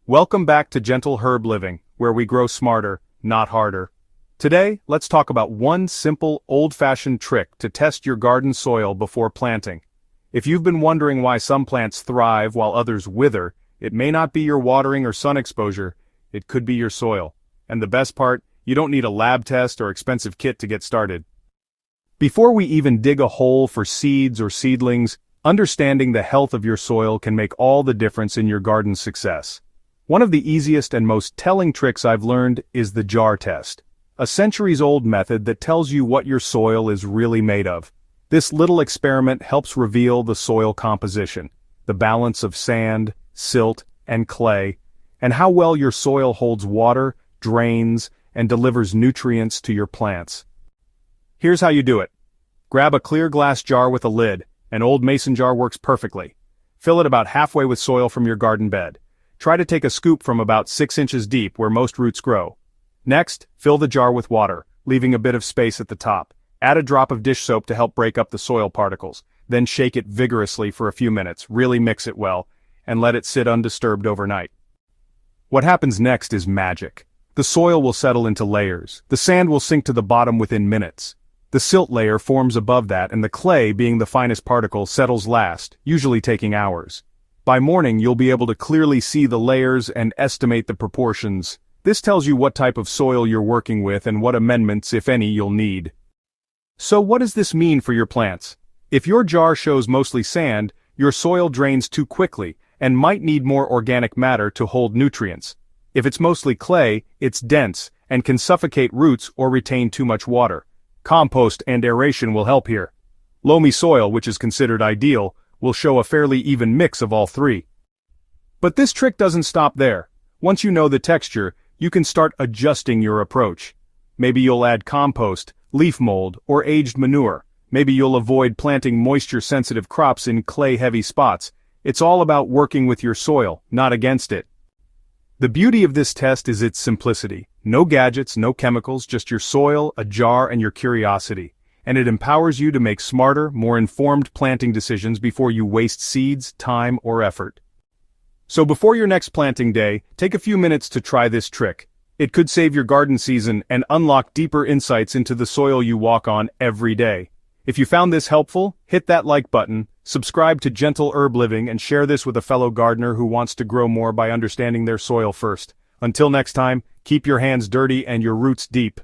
Welcome back to Gentle Herb Living, where we grow smarter, not harder. Today, let's talk about one simple, old-fashioned trick to test your garden soil before planting. If you've been wondering why some plants thrive while others wither, it may not be your watering or sun exposure, it could be your soil. And the best part, you don't need a lab test or expensive kit to get started. Before we even dig a hole for seeds or seedlings, understanding the health of your soil can make all the difference in your garden's success. One of the easiest and most telling tricks I've learned is the jar test, a centuries-old method that tells you what your soil is really made of. This little experiment helps reveal the soil composition, the balance of sand, silt, and clay, and how well your soil holds water, drains, and delivers nutrients to your plants. Here's how you do it. Grab a clear glass jar with a lid. An old mason jar works perfectly. Fill it about halfway with soil from your garden bed. Try to take a scoop from about 6 inches deep where most roots grow. Next, fill the jar with water, leaving a bit of space at the top. Add a drop of dish soap to help break up the soil particles. Then shake it vigorously for a few minutes, really mix it well, and let it sit undisturbed overnight. What happens next is magic. The soil will settle into layers. The sand will sink to the bottom within minutes. The silt layer forms above that, and the clay, being the finest particle, settles last, usually taking hours. By morning, you'll be able to clearly see the layers and estimate the proportions. This tells you what type of soil you're working with and what amendments, if any, you'll need. So what does this mean for your plants? If your jar shows mostly sand, your soil drains too quickly and might need more organic matter to hold nutrients. If it's mostly clay, it's dense and can suffocate roots or retain too much water. Compost and aeration will help here. Loamy soil, which is considered ideal, will show a fairly even mix of all three. But this trick doesn't stop there. Once you know the texture, you can start adjusting your approach. Maybe you'll add compost, leaf mold, or aged manure. Maybe you'll avoid planting moisture-sensitive crops in clay-heavy spots. It's all about working with your soil, not against it. The beauty of this test is its simplicity. No gadgets, no chemicals, just your soil, a jar, and your curiosity. And it empowers you to make smarter, more informed planting decisions before you waste seeds, time, or effort. So before your next planting day, take a few minutes to try this trick. It could save your garden season and unlock deeper insights into the soil you walk on every day. If you found this helpful, hit that like button, subscribe to Gentle Herb Living, and share this with a fellow gardener who wants to grow more by understanding their soil first. Until next time, keep your hands dirty and your roots deep.